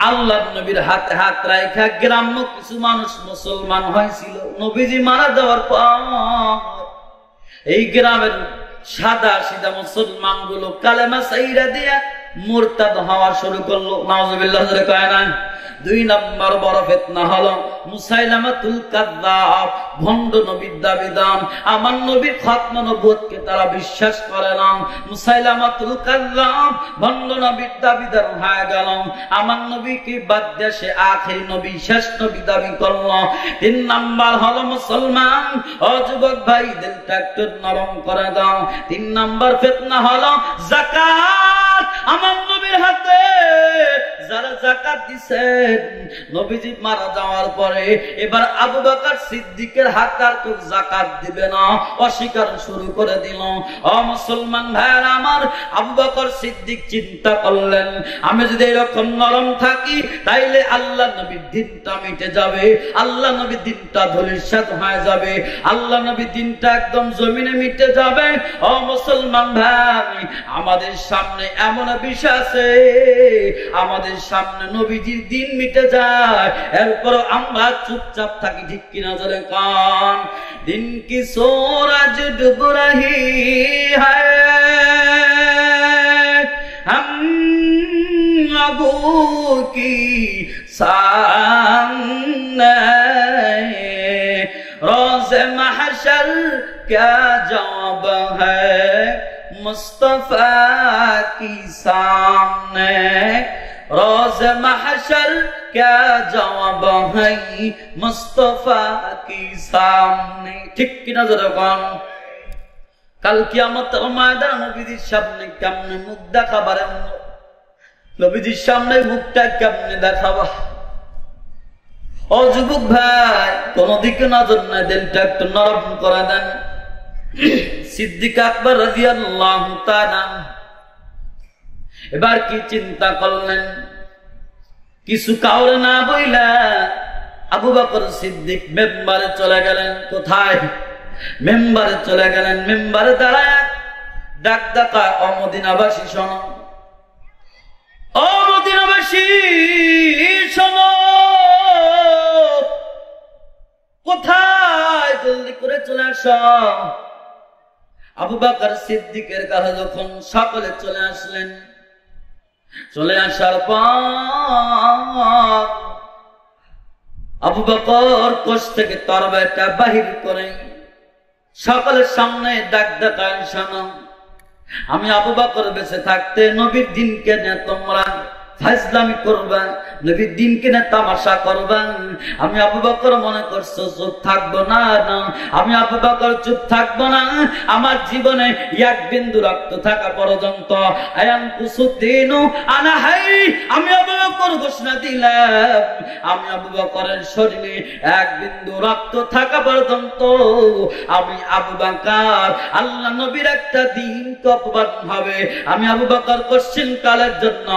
আল্লাহর নবীর হাতে হাত রাখা গ্রাম্য কিছু মানুষ মুসলমান হয়েছিল। নবীজি মারা যাওয়ার পর এই গ্রামের সাদা সিধা মুসলমান গুলো কালেমা সাইরা দিয়া মুরতাদ হওয়া শুরু করলো। নাউজুবিল্লাহ জোরে কয় না? দুই নম্বর বড় ফিতনা হলো মুসাইলামাতুল কাযযাব, ভণ্ড নবীর দাবিদার। আমার নবীর খাতমে নবুয়তকে তারা বিশ্বাস করে না। মুসাইলামাতুল কাযযাব ভণ্ড নবীর দাবিদার হয়ে গেল। আমার নবীকে বাদ দিয়ে সে আখেরি নবী, শেষ নবী দাবি করলো। তিন নম্বর হলো মুসলমান, ও যুবক ভাই, দিলটা একটু নরম করে দাও। তিন নম্বর ফিতনা হলো যাকাত। আমার নবীর হাতে যারা যাকাত দিছেন, নবীজি মারা যাওয়ার পরে এবার আবু বকর সিদ্দিকের হাত আর কেউ যাকাত দিবে না, অস্বীকার শুরু করে দিল। ও মুসলমান ভাইরা আমার, আবু বকর সিদ্দিক চিন্তা করলেন, আমি যদি এরকম নরম থাকি তাইলে আল্লাহ নবীর দিনটা মিটে যাবে, আল্লাহ নবীর দিনটা ধূলিসাৎ হয়ে যাবে, আল্লাহ নবীর দিনটা একদম জমিনে মিটে যাবে। ও মুসলমান ভাই, আমাদের সামনে এমন বিষয় আছে, আমাদের সামনে নবীজির দিন মিটে যায়, এরপর আমরা চুপচাপ থাকি। ঠিক কিনা জোরে কান? দিন কি सूरज डूब रही है, हम अबू की सामने रोज़ महशर क्या जवाब है मुस्तफा की सामने, रोज़ महशर क्या जवाब है मुस्तफा की सामने। ठीक किना जरा कौन? কাল কিয়ামতের ময়দানে নবীজির সামনে কেমনে মুখ দেখাবার, নবীজির সামনে মুখটা কেমনে দেখাবা? ও যুবক ভাই, কোন দিকে নজর নাই, দিলটা একটু নরম করে দেন। সিদ্দিক আকবর রাদিয়াল্লাহু তাআলা এবার কি চিন্তা করলেন? কিছু কাউরে না বইলা আবু বকর সিদ্দিক মেম্বারে চলে গেলেন। কোথায়? মেম্বারে চলে গেলেন। মেম্বারে দাঁড়ায় ডাক ডাকা, ও মদিনাবাসী শোনো, ও মদিনাবাসী শোনো, কোথায়? জলদি করে চলে আসো। আবু বকর সিদ্দিকের কাছে যখন সকলে চলে আসলেন, চলে আসার পর আবু বকর কোষ থেকে তরবারিটা বাহির করে সকলের সামনে ডাক ডাকায়, শোনো, আমি আবু বকর বেঁচে থাকতে নবীর দিনকে নিয়ে তোমরা ফাজলামি করবা, নবীর দিনকে না তামাশা করবেন। আমি আবু বকর মনে করছো চুপ থাকবো না, না আমি আবু বকর চুপ থাকবো না। আমার জীবনে এক বিন্দু রক্ত থাকা পর্যন্ত আমি আবু বকর ঘোষণা দিলাম, আমি আবু বকরের শরীরে এক বিন্দু রক্ত থাকা পর্যন্ত আমি আবু বকর আল্লাহ নবীর একটা দিন অপমান হবে, আমি আবু বকর কোশ্চিন কালের জন্য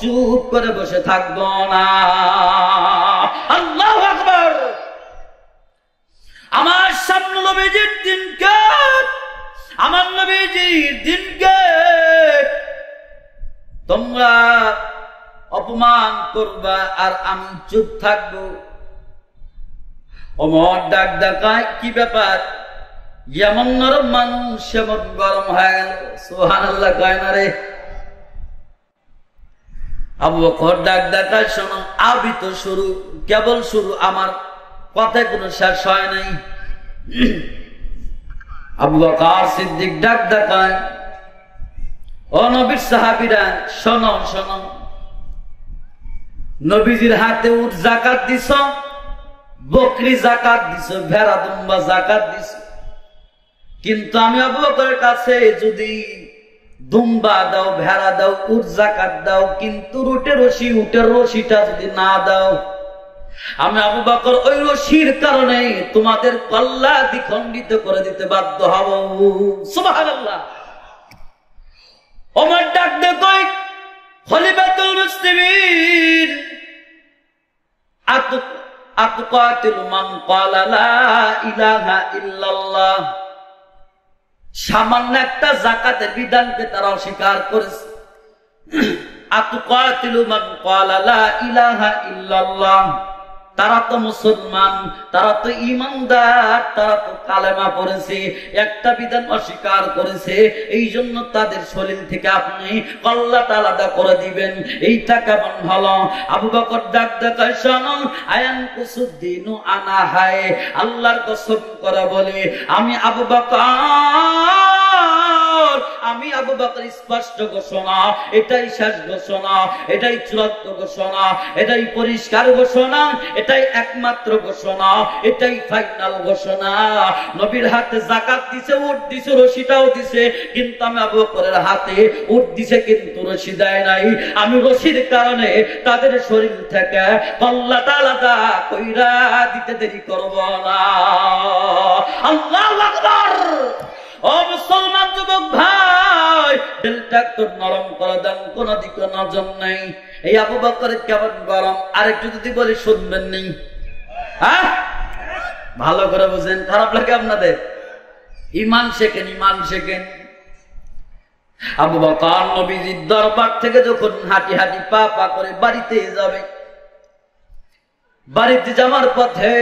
চুপ করে বসে থাকবো না। আল্লাহু আকবার। আমার সামনে নবীজির দিনকে, আমার নবীজির দিনকে তোমরা অপমান করবা আর আমি চুপ থাকবো। ওমর ডাক ডাকায়, কি ব্যাপার? যেমন নরম মানুষ সেমন গরম হয়ে গেল। সুবহানাল্লাহ কয় না রে? আবু বকর ডাক ডাকায়, শোনো আবি তো শুরু, কেবল শুরু, আমার কথায় কোনো শেষ হয় নাই। আবু বকর সিদ্দিক ডাক ডাকায়, ও নবীর সাহাবীরা শোনো শোনো, নবীজির হাতে উট যাকাত দিছ, বকরি যাকাত দিছ, ভেড়া দুম্বা যাকাত দিছ, কিন্তু আমি আবু বকরের কাছে যদি দুম্বা দাও, ভেড়া দাও, উট যাকাত দাও, কিন্তু উটের রশিটা যদি না দাও, আমি আবু বকর ওই রশির কারণে তোমাদের কল্লা দ্বিখণ্ডিত করে দিতে বাধ্য হব। সুবহানাল্লাহ। ওমর ডাক দে কই, খলিফাতুল মুসলিমিন, আতুকাতিল মান ক্বালা লা ইলাহা ইল্লাল্লাহ। সামান্য একটা যাকাতের বিধানকে তারা অস্বীকার করেছে। আতুকাতিল মান ক্বালা লা ইলাহা ইল্লাল্লাহ। তারা তো মুসলমান, তারা তো ঈমানদার, তারা তো কালেমা পড়েছে, একটা বিধান অস্বীকার করেছে, এই জন্য তাদের শরীর থেকে আপনি কল্লাটা আলাদা করে দিবেন, এইটা কেমন হলো? আবু বকর ডাক ডাকায়, শোনো আয়ান কুসুদ্দিন আনা হায়, আল্লাহর কসম করে বলে আমি আবু বকর, আমি আবু বকর স্পষ্ট ঘোষণা, এটাই শেষ ঘোষণা, এটাই চূড়ান্ত ঘোষণা, এটাই পরিষ্কার ঘোষণা, এটাই একমাত্র ঘোষণা, এটাই ফাইনাল ঘোষণা। নবীর হাতে যাকাত দিছে, উট দিছে, রশিটাও দিছে, কিন্তু আমি আবু বকরের হাতে উট দিছে কিন্তু রশি দেয় নাই। আমি রশির কারণে তাদের শরীর থেকে কল্লাটা আলাদা কইরা দিতে দেরি করব না। আল্লাহু আকবার। ও মুসলমান যুবক ভাই, দিলটা একটু নরম করে দেন, কোন দিকে নজর নেই। এই আবু বকরের কেমন গরম, আরেকটু যদি বলি শুনবেন নেই? হ্যাঁ, ভালো করে বুঝেন, খারাপ লাগে আপনাদের? ইমান শেখেন, ইমান শেখেন। আবু বকর নবীজির দরবার থেকে যখন হাঁটি হাঁটি পা পা করে বাড়িতে যাবে, বাড়িতে যাওয়ার পথে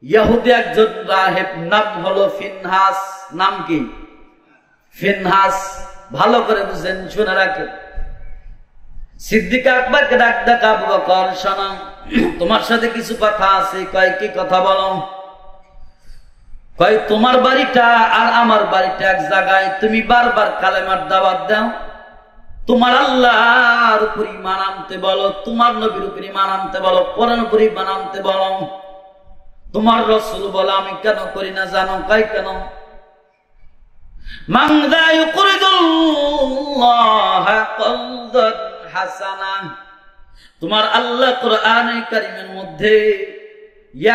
ইহুদি একজন রাহেব, নাম হলো ফিনহাস। নাম কি? ফিনহাস। ভালো করে বুঝেন, শুনে রাখেন। সিদ্দিক আকবরকে ডাক ডাক, আবু বকর শোনো, তোমার সাথে কিছু কথা আছে। কয় কি কথা বলো? কয় তোমার বাড়িটা আর আমার বাড়িটা এক জায়গায়, তুমি বারবার কালেমার দাওয়াত দাও, তোমার আল্লাহর উপর ঈমান আনতে বলো, তোমার নবীর উপর ঈমান আনতে বলো, কোরআন উপর ঈমান আনতে বলো, তোমার রাসূল বলে আমি কেন করি না জানো? কয় কেন? মান যা ইউকরিদুল্লাহ করদান হাসানা। তোমার আল্লাহ কোরআনে কারীমের মধ্যে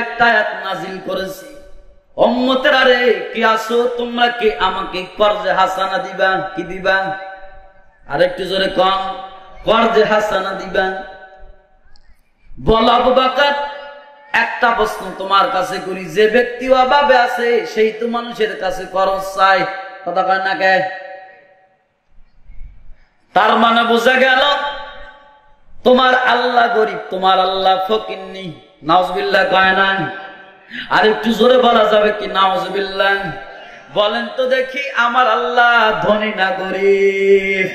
একটা আয়াত নাযিল করেছে, উম্মতের আরে কি আসো তোমরা, কি আমাকে কর্জে হাসানা দিবা? কি দিবা? আরেকটু জোরে কোন, কর্জে হাসানা দিবা? বল আবু বকর, একটা প্রশ্ন তোমার কাছে করি, যে ব্যক্তি অভাবে আছে সেই তো মানুষের কাছে খরচ চায়, কথা কয় না কে? তার মানে বোঝা গেল তোমার আল্লাহ গরিব, তোমার আল্লাহ ফকির নেই। নাউজুবিল্লাহ কয় না? আর একটু জোরে বলা যাবে কি নাউজুবিল্লাহ? বলেন তো দেখি, আমার আল্লাহ ধনী না গরিব?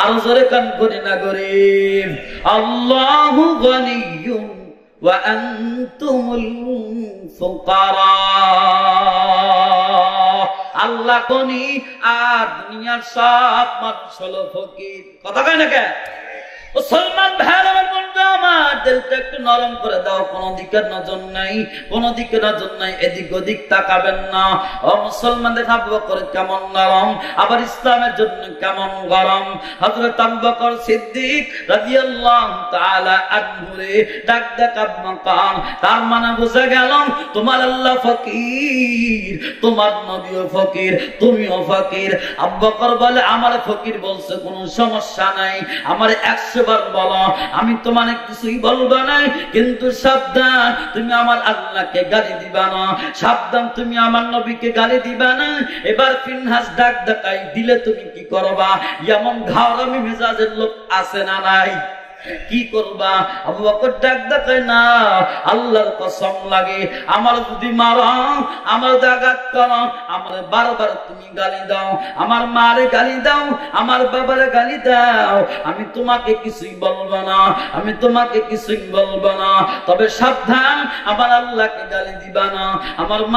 আরো জোরে কান, ধনী না গরিব? আল্লাহু গনিয়্যুন ওয়া আনতুমুল ফুকারা। আল্লাহ ধনী আর দুনিয়ার সব মানুষ হলো ফকির। কথা কয় না কে? মুসলমান ভাইরা আমার দিলটা একটু নরম করে দাও, কোনো দিকে নজর নাই, কোনো দিকে নজর নাই, এদিক ওদিক তাকাবেন না। ও মুসলমানদের আবু বকর কেমন নরম, আবার ইসলামের জন্য কেমন গরম। হযরত আবু বকর সিদ্দিক রাদিয়াল্লাহু তাআলা আনহু ডাক ডাক মাকাম, তার মানে বুঝা গেল তোমার আল্লাহ ফকির, তোমার নবীও ফকির, তুমিও ফকির। আবু বকর বলে আমার ফকির বলছে কোনো সমস্যা নাই, আমার 100 বার বলো, আমি তোমার কিছুই বলবো না, কিন্তু সাবধান তুমি আমার আল্লাহকে গালি দিবা না, সাবধান তুমি আমার নবীকে গালি দিবা না। এবার ফিনহাস ডাক ডাকাই দিলে তুমি কি করবা? এমন ঘাওরামি মেজাজের লোক আছে না নাই? কি করবা? আবু বকর ডাক ডাকায় না, আল্লাহর কসম লাগে আমার যদি মারো, আমার আঘাত করো, আমার বারবার তুমি গালি দাও, আমার মারে গালি দাও, আমার বাবারে গালি দাও, আমি তোমাকে কিছুই বলবো না, আমি তোমাকে কিছুই বলবো না, তবে সাবধান আমার আল্লাহকে গালি দিবা না, আমার মা